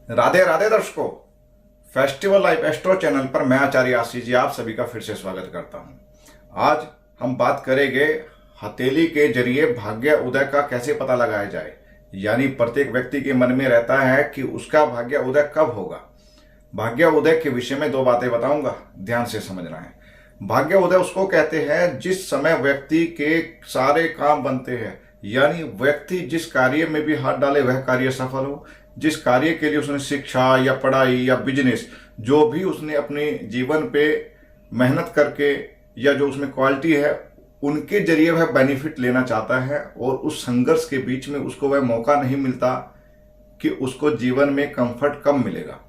राधे राधे दर्शकों, festival life astro channel पर मैं आचार्य आशीष जी आप सभी का फिर से स्वागत करता हूं। आज हम बात करेंगे हथेली के जरिए भाग्य उदय का कैसे पता लगाया जाए। यानी प्रत्येक व्यक्ति के मन में रहता है कि उसका भाग्य उदय कब होगा। भाग्य उदय के विषय में दो बातें बताऊंगा, ध्यान से समझना है। भाग्य उदय उसको कहते हैं जिस समय व्यक्ति के सारे काम बनते हैं, यानी व्यक्ति जिस कार्य में भी हाथ डाले वह कार्य सफल हो। जिस कार्य के लिए उसने शिक्षा या पढ़ाई या बिजनेस जो भी उसने अपने जीवन पे मेहनत करके या जो उसमें क्वालिटी है उनके जरिए वह बेनिफिट लेना चाहता है और उस संघर्ष के बीच में उसको वह मौका नहीं मिलता कि उसको जीवन में कंफर्ट कब मिलेगा,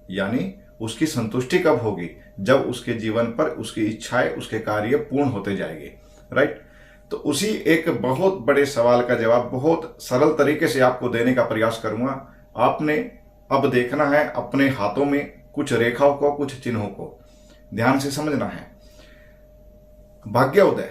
यानी उसकी संतुष्टि कब होगी, जब उसके जीवन पर उसकी इच्छाएं उसके कार्य पूर्ण होते जाएंगे। राइट। तो उसी एक बहुत बड़े सवाल का जवाब बहुत सरल तरीके से आपको देने का प्रयास करूंगा। आपने अब देखना है अपने हाथों में कुछ रेखाओं को, कुछ चिन्हों को ध्यान से समझना है। भाग्य उदय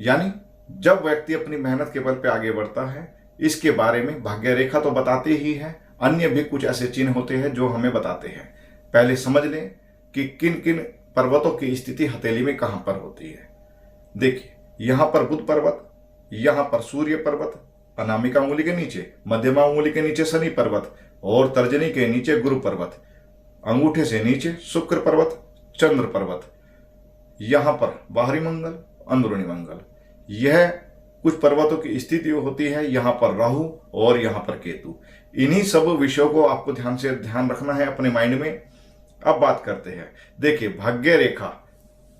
यानी जब व्यक्ति अपनी मेहनत के बल पे आगे बढ़ता है, इसके बारे में भाग्य रेखा तो बताती ही है, अन्य भी कुछ ऐसे चिन्ह होते हैं जो हमें बताते हैं। पहले समझ लें कि किन किन पर्वतों की स्थिति हथेली में कहां पर होती है। देखिए, यहां पर बुध पर्वत, यहां पर सूर्य पर्वत, अनामिका उंगली के नीचे, मध्यमा उंगली के नीचे शनि पर्वत और तर्जनी के नीचे गुरु पर्वत, अंगूठे से नीचे शुक्र पर्वत, चंद्र पर्वत, यहां पर बाहरी मंगल, अंदरूनी मंगल। यह कुछ पर्वतों की स्थिति होती है। यहां पर राहु और यहां पर केतु। इन्हीं सब विषयों को आपको ध्यान रखना है अपने माइंड में। अब बात करते हैं। देखिए, भाग्य रेखा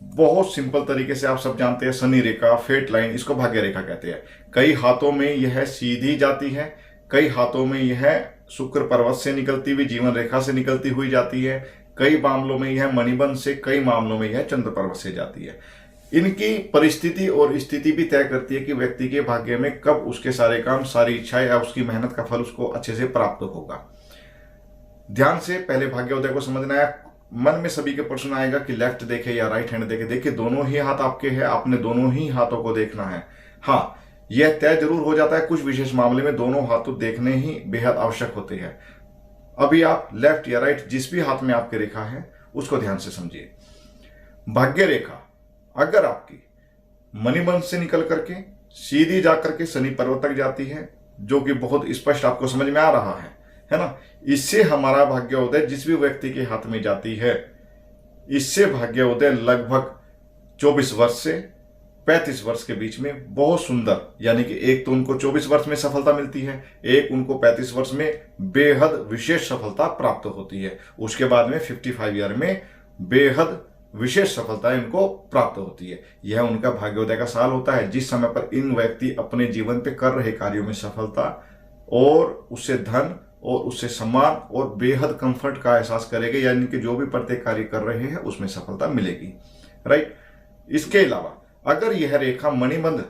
बहुत सिंपल तरीके से आप सब जानते हैं, शनि रेखा, फेट लाइन, इसको भाग्य रेखा कहते हैं। कई हाथों में यह सीधी जाती है, कई हाथों में यह शुक्र पर्वत से निकलती हुई जीवन रेखा से निकलती हुई जाती है, कई मामलों में यह मणिबंध से, कई मामलों में यह चंद्र पर्वत से जाती है। इनकी परिस्थिति और स्थिति भी तय करती है कि व्यक्ति के भाग्य में कब उसके सारे काम, सारी इच्छाएं या उसकी मेहनत का फल उसको अच्छे से प्राप्त होगा। ध्यान से पहले भाग्य उदय को समझना है। मन में सभी के प्रश्न आएगा कि लेफ्ट देखे या राइट हैंड देखे। देखिए, दोनों ही हाथ आपके हैं, आपने दोनों ही हाथों को देखना है। हाँ, यह तय जरूर हो जाता है कुछ विशेष मामले में दोनों हाथों देखने ही बेहद आवश्यक होते हैं। अभी आप लेफ्ट या राइट जिस भी हाथ में आपकी रेखा है उसको ध्यान से समझिए। भाग्य रेखा अगर आपकी मणिबंध से निकल करके सीधी जाकर के शनि पर्वत तक जाती है, जो कि बहुत स्पष्ट आपको समझ में आ रहा है ना। इससे हमारा भाग्य उदय जिस भी व्यक्ति के हाथ में जाती है, इससे भाग्य उदय लगभग 24 वर्ष से 35 वर्ष के बीच में बहुत सुंदर, यानी कि एक तो उनको 24 वर्ष में सफलता मिलती है, एक उनको 35 वर्ष में बेहद विशेष सफलता प्राप्त होती है। उसके बाद में 55 ईयर में बेहद विशेष सफलता इनको प्राप्त होती है। यह उनका भाग्योदय का साल होता है, जिस समय पर इन व्यक्ति अपने जीवन पे कर रहे कार्यों में सफलता और उससे धन और उससे सम्मान और बेहद कंफर्ट का एहसास करेंगे, यानी कि जो भी प्रत्येक कार्य कर रहे हैं उसमें सफलता मिलेगी। राइट। इसके अलावा अगर यह रेखा मणिबंध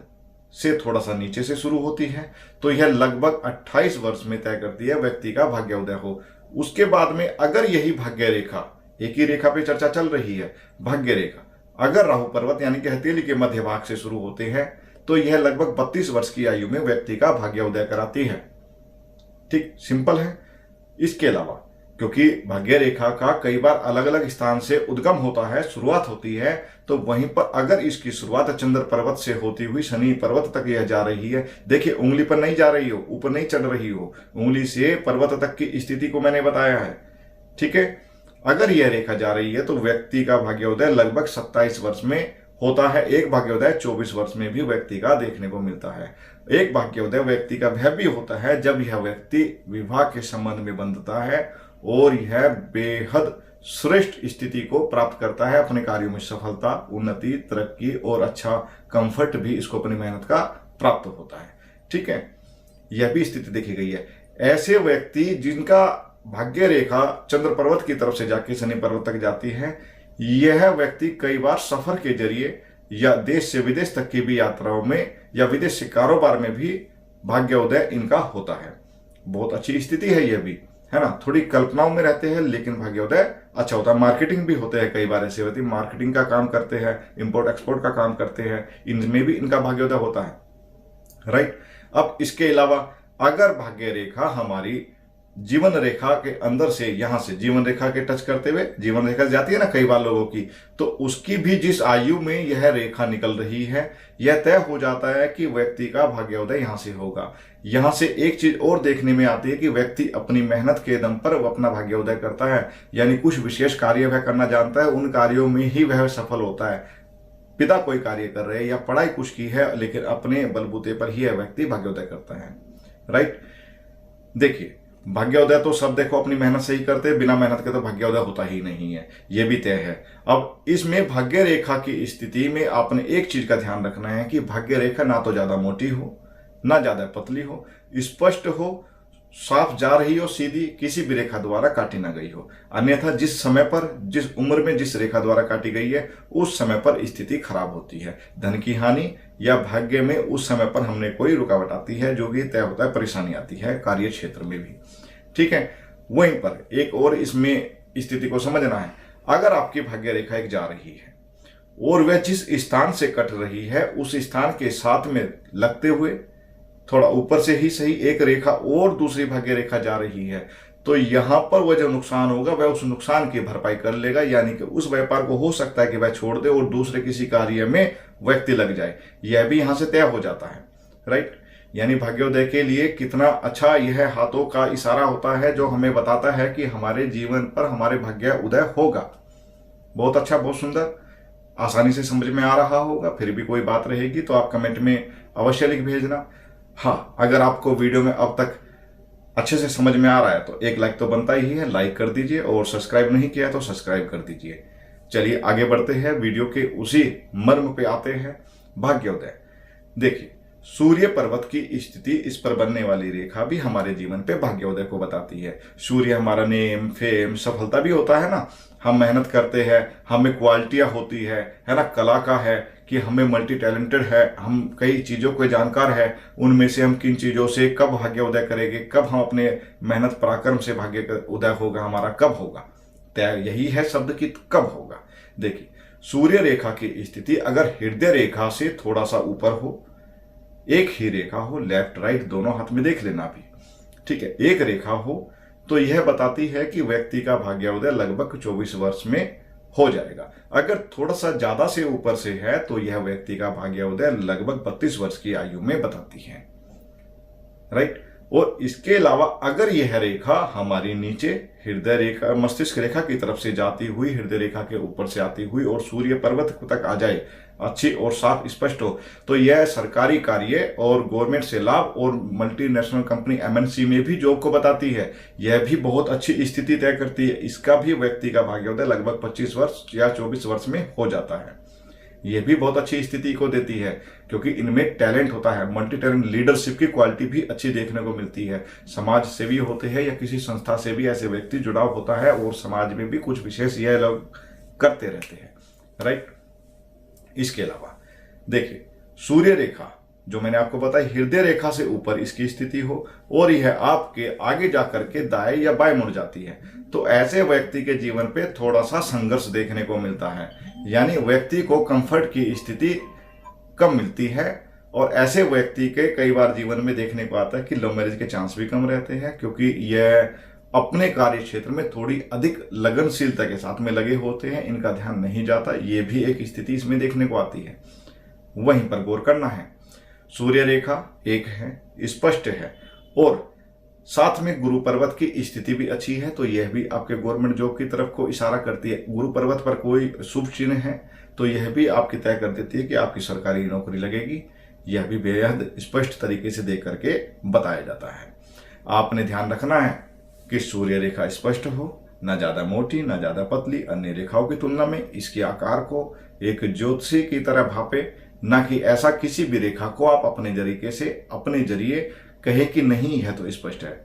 से थोड़ा सा नीचे से शुरू होती है तो यह लगभग 28 वर्ष में तय करती है व्यक्ति का भाग्योदय हो। उसके बाद में अगर यही भाग्य रेखा, एक ही रेखा पे चर्चा चल रही है, भाग्य रेखा अगर राहु पर्वत यानी कि हथेली के मध्य भाग से शुरू होते हैं तो यह लगभग 32 वर्ष की आयु में व्यक्ति का भाग्य उदय कराती है। ठीक, सिंपल है। इसके अलावा क्योंकि भाग्य रेखा का कई बार अलग अलग स्थान से उद्गम होता है, शुरुआत होती है, तो वहीं पर अगर इसकी शुरुआत चंद्र पर्वत से होती हुई शनि पर्वत तक यह जा रही है, देखिए उंगली पर नहीं जा रही हो, ऊपर नहीं चढ़ रही हो, उंगली से पर्वत तक की स्थिति को मैंने बताया है। ठीक है। अगर यह रेखा जा रही है तो व्यक्ति का भाग्योदय लगभग 27 वर्ष में होता है। एक भाग्योदय 24 वर्ष में भी व्यक्ति का देखने को मिलता है। एक भाग्योदय व्यक्ति का वह भी होता है जब यह व्यक्ति विवाह के संबंध में बंधता है और यह बेहद श्रेष्ठ स्थिति को प्राप्त करता है, अपने कार्यों में सफलता, उन्नति, तरक्की और अच्छा कंफर्ट भी इसको अपनी मेहनत का प्राप्त होता है। ठीक है, यह भी स्थिति देखी गई है। ऐसे व्यक्ति जिनका भाग्य रेखा चंद्र पर्वत की तरफ से जाके शनि पर्वत तक जाती है, यह व्यक्ति कई बार सफर के जरिए या देश से विदेश तक की भी यात्राओं में या विदेशी कारोबार में भी भाग्योदय इनका होता है। बहुत अच्छी स्थिति है यह भी, है ना। थोड़ी कल्पनाओं में रहते हैं लेकिन भाग्योदय अच्छा होता है। मार्केटिंग भी होते हैं, कई बार ऐसे व्यक्ति मार्केटिंग का काम करते हैं, इंपोर्ट एक्सपोर्ट का काम करते हैं, इनमें भी इनका भाग्योदय होता है। राइट। अब इसके अलावा अगर भाग्य रेखा हमारी जीवन रेखा के अंदर से, यहां से जीवन रेखा के टच करते हुए, जीवन रेखा जाती है ना कई बार लोगों की, तो उसकी भी जिस आयु में यह रेखा निकल रही है, यह तय हो जाता है कि व्यक्ति का भाग्योदय यहां से होगा। यहां से एक चीज और देखने में आती है कि व्यक्ति अपनी मेहनत के दम पर अपना भाग्योदय करता है, यानी कुछ विशेष कार्य वह करना जानता है, उन कार्यों में ही वह सफल होता है। पिता कोई कार्य कर रहे हैं या पढ़ाई कुछ की है, लेकिन अपने बलबूते पर ही यह व्यक्ति भाग्योदय करता है। राइट। देखिए, भाग्योदय तो सब देखो अपनी मेहनत से ही करते हैं, बिना मेहनत के तो भाग्योदय होता ही नहीं है, यह भी तय है। अब इसमें भाग्य रेखा की स्थिति में आपने एक चीज का ध्यान रखना है कि भाग्य रेखा ना तो ज्यादा मोटी हो, ना ज्यादा पतली हो, स्पष्ट हो, साफ जा रही हो सीधी, किसी भी रेखा द्वारा काटी ना गई हो। अन्यथा जिस समय पर, जिस उम्र में जिस रेखा द्वारा काटी गई है, उस समय पर स्थिति खराब होती है। धन की हानि या भाग्य में उस समय पर हमने कोई रुकावट आती है, जो कि तय होता है, परेशानी आती है कार्य क्षेत्र में भी। ठीक है। वहीं पर एक और इसमें स्थिति को समझना है। अगर आपकी भाग्य रेखा एक जा रही है और वह जिस स्थान से कट रही है, उस स्थान के साथ में लगते हुए थोड़ा ऊपर से ही सही एक रेखा और दूसरी भाग्य रेखा जा रही है, तो यहां पर वह जो नुकसान होगा वह उस नुकसान की भरपाई कर लेगा। यानी कि उस व्यापार को हो सकता है कि वह छोड़ दे और दूसरे किसी कार्य में व्यक्ति लग जाए, यह भी यहां से तय हो जाता है। राइट। यानी भाग्योदय के लिए कितना अच्छा यह हाथों का इशारा होता है, जो हमें बताता है कि हमारे जीवन पर हमारे भाग्य उदय होगा। बहुत अच्छा, बहुत सुंदर, आसानी से समझ में आ रहा होगा। फिर भी कोई बात रहेगी तो आप कमेंट में अवश्य लिख भेजना। हाँ, अगर आपको वीडियो में अब तक अच्छे से समझ में आ रहा है तो एक लाइक तो बनता ही है, लाइक कर दीजिए, और सब्सक्राइब नहीं किया तो सब्सक्राइब कर दीजिए। चलिए आगे बढ़ते हैं, वीडियो के उसी मर्म पे आते हैं, भाग्योदय। देखिए, सूर्य पर्वत की स्थिति, इस पर बनने वाली रेखा भी हमारे जीवन पे भाग्योदय को बताती है। सूर्य हमारा नेम, फेम, सफलता भी होता है ना। हम मेहनत करते हैं, हमें क्वालिटियां होती है ना, कला का है कि हमें मल्टी टैलेंटेड है, हम कई चीजों के जानकार है, उनमें से हम किन चीजों से कब भाग्य उदय करेंगे, कब हम अपने मेहनत पराक्रम से भाग्य उदय होगा हमारा, कब होगा तय, यही है शब्द की कब होगा। देखिए, सूर्य रेखा की स्थिति अगर हृदय रेखा से थोड़ा सा ऊपर हो, एक ही रेखा हो, लेफ्ट राइट दोनों हाथ में देख लेना भी, ठीक है, एक रेखा हो, तो यह बताती है कि व्यक्ति का भाग्योदय लगभग 24 वर्ष में हो जाएगा। अगर थोड़ा सा ज्यादा से ऊपर से है तो यह व्यक्ति का भाग्योदय लगभग 32 वर्ष की आयु में बताती है। राइट। और इसके अलावा अगर यह रेखा हमारी नीचे हृदय रेखा, मस्तिष्क रेखा की तरफ से जाती हुई, हृदय रेखा के ऊपर से आती हुई और सूर्य पर्वत तक आ जाए, अच्छी और साफ स्पष्ट हो, तो यह सरकारी कार्य और गवर्नमेंट से लाभ और मल्टीनेशनल कंपनी एमएनसी में भी जॉब को बताती है। यह भी बहुत अच्छी स्थिति तय करती है। इसका भी व्यक्ति का भाग्योदय लगभग 25 वर्ष या 24 वर्ष में हो जाता है। यह भी बहुत अच्छी स्थिति को देती है, क्योंकि इनमें टैलेंट होता है, मल्टी टैलेंट, लीडरशिप की क्वालिटी भी अच्छी देखने को मिलती है। समाज सेवी होते हैं या किसी संस्था से भी ऐसे व्यक्ति जुड़ाव होता है, और समाज में भी कुछ विशेष यह लोग करते रहते हैं। राइट। इसके अलावा देखिए, सूर्य रेखा जो मैंने आपको बताई हृदय रेखा से ऊपर इसकी स्थिति हो और यह आपके आगे जाकर के दाएं या बाएं मुड़ जाती है, तो ऐसे व्यक्ति के जीवन पे थोड़ा सा संघर्ष देखने को मिलता है। यानी व्यक्ति को कंफर्ट की स्थिति कम मिलती है, और ऐसे व्यक्ति के कई बार जीवन में देखने को आता है कि लव मैरिज के चांस भी कम रहते हैं, क्योंकि यह अपने कार्य क्षेत्र में थोड़ी अधिक लगनशीलता के साथ में लगे होते हैं, इनका ध्यान नहीं जाता। ये भी एक स्थिति इसमें देखने को आती है। वहीं पर गौर करना है, सूर्य रेखा एक है, स्पष्ट है, और साथ में गुरु पर्वत की स्थिति भी अच्छी है, तो यह भी आपके गवर्नमेंट जॉब की तरफ को इशारा करती है। गुरु पर्वत पर कोई शुभ चिन्ह है तो यह भी आपकी तय कर देती है कि आपकी सरकारी नौकरी लगेगी। यह भी बेहद स्पष्ट तरीके से देख करके बताया जाता है। आपने ध्यान रखना है कि सूर्य रेखा स्पष्ट हो, न ज्यादा मोटी न ज्यादा पतली, अन्य रेखाओं की तुलना में इसके आकार को एक ज्योतिषी की तरह भापे, न कि ऐसा किसी भी रेखा को आप अपने तरीके से अपने जरिए कहे कि नहीं है तो स्पष्ट है।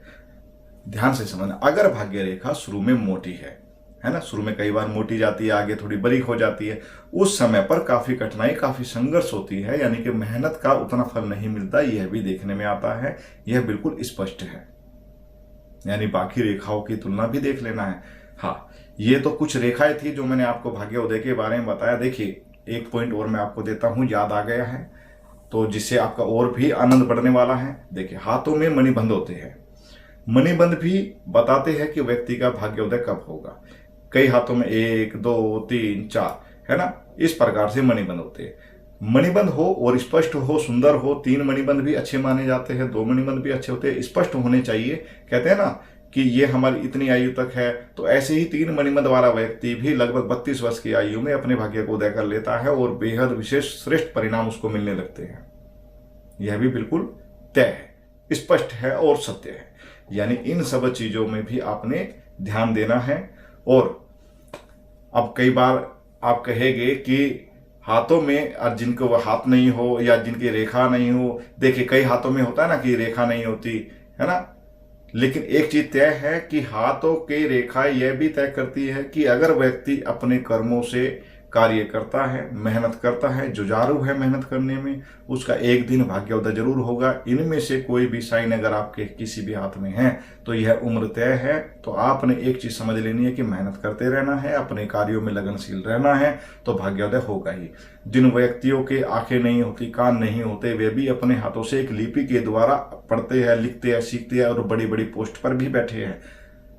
ध्यान से समझना, अगर भाग्य रेखा शुरू में मोटी है ना, शुरू में कई बार मोटी जाती है, आगे थोड़ी बारीक हो जाती है, उस समय पर काफी कठिनाई, काफी संघर्ष होती है, यानी कि मेहनत का उतना फल नहीं मिलता, यह भी देखने में आता है। यह बिल्कुल स्पष्ट है, यानी बाकी रेखाओं की तुलना भी देख लेना है। हाँ, ये तो कुछ रेखाएं थी जो मैंने आपको भाग्योदय के बारे में बताया। देखिए, एक पॉइंट और मैं आपको देता हूं, याद आ गया है तो जिससे आपका और भी आनंद बढ़ने वाला है। देखिए, हाथों में मणिबंध होते हैं, मणिबंध भी बताते हैं कि व्यक्ति का भाग्योदय कब होगा। कई हाथों में 1 2 3 4 है ना, इस प्रकार से मणिबंध होते हैं। मणिबंध हो और स्पष्ट हो, सुंदर हो, 3 मणिबंध भी अच्छे माने जाते हैं, 2 मणिबंध भी अच्छे होते हैं, स्पष्ट होने चाहिए। कहते हैं ना कि ये हमारी इतनी आयु तक है, तो ऐसे ही 3 मणिबंध वाला व्यक्ति भी लगभग 32 वर्ष की आयु में अपने भाग्य को उदय कर लेता है और बेहद विशेष श्रेष्ठ परिणाम उसको मिलने लगते हैं। यह भी बिल्कुल तय है, स्पष्ट है और सत्य है। यानी इन सब चीजों में भी आपने ध्यान देना है। और अब कई बार आप कहेंगे कि हाथों में, और जिनको वह हाथ नहीं हो या जिनकी रेखा नहीं हो, देखिए कई हाथों में होता है ना कि रेखा नहीं होती है ना, लेकिन एक चीज तय है कि हाथों की रेखा यह भी तय करती है कि अगर व्यक्ति अपने कर्मों से कार्य करता है, मेहनत करता है, जुझारू है मेहनत करने में, उसका एक दिन भाग्योदय जरूर होगा। इनमें से कोई भी साइन अगर आपके किसी भी हाथ में है तो यह उम्र तय है। तो आपने एक चीज समझ लेनी है कि मेहनत करते रहना है, अपने कार्यों में लगनशील रहना है, तो भाग्योदय होगा ही। जिन व्यक्तियों के आंखें नहीं होती, कान नहीं होते, वे भी अपने हाथों से एक लिपि के द्वारा पढ़ते हैं, लिखते हैं, सीखते हैं और बड़ी बड़ी पोस्ट पर भी बैठे हैं।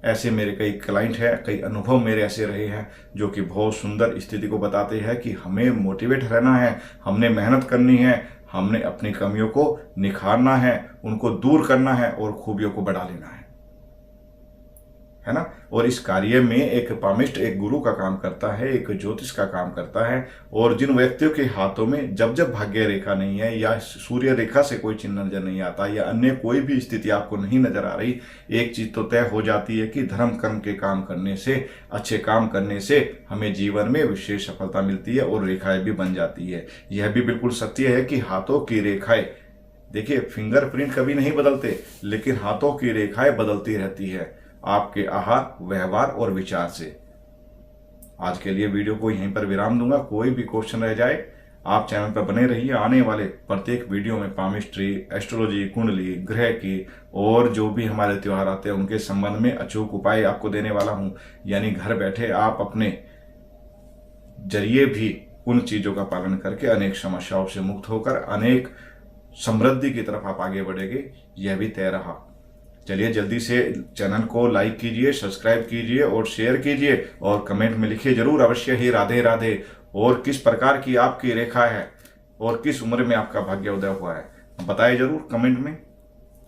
ऐसे मेरे कई क्लाइंट हैं, कई अनुभव मेरे ऐसे रहे हैं जो कि बहुत सुंदर स्थिति को बताते हैं कि हमें मोटिवेट रहना है, हमने मेहनत करनी है, हमने अपनी कमियों को निखारना है, उनको दूर करना है और खूबियों को बढ़ा लेना है ना। और इस कार्य में एक पामिस्ट, एक गुरु का काम करता है, एक ज्योतिष का काम करता है। और जिन व्यक्तियों के हाथों में जब जब भाग्य रेखा नहीं है या सूर्य रेखा से कोई चिन्ह नजर नहीं आता या अन्य कोई भी स्थिति आपको नहीं नजर आ रही, एक चीज तो तय हो जाती है कि धर्म कर्म के काम करने से, अच्छे काम करने से हमें जीवन में विशेष सफलता मिलती है और रेखाएं भी बन जाती है। यह भी बिल्कुल सत्य है कि हाथों की रेखाएं, देखिए फिंगरप्रिंट कभी नहीं बदलते, लेकिन हाथों की रेखाएं बदलती रहती है आपके आहार, व्यवहार और विचार से। आज के लिए वीडियो को यहीं पर विराम दूंगा। कोई भी क्वेश्चन रह जाए आप चैनल पर बने रहिए। आने वाले प्रत्येक वीडियो में पामिस्ट्री, एस्ट्रोलॉजी, कुंडली, ग्रह की और जो भी हमारे त्योहार आते हैं उनके संबंध में अचूक उपाय आपको देने वाला हूं। यानी घर बैठे आप अपने जरिए भी उन चीजों का पालन करके अनेक समस्याओं से मुक्त होकर अनेक समृद्धि की तरफ आप आगे बढ़ेंगे, यह भी तय रहा। चलिए जल्दी से चैनल को लाइक कीजिए, सब्सक्राइब कीजिए और शेयर कीजिए और कमेंट में लिखिए जरूर अवश्य ही राधे राधे। और किस प्रकार की आपकी रेखा है और किस उम्र में आपका भाग्योदय हुआ है बताइए जरूर कमेंट में।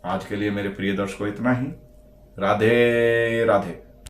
आज के लिए मेरे प्रिय दर्शकों इतना ही। राधे राधे।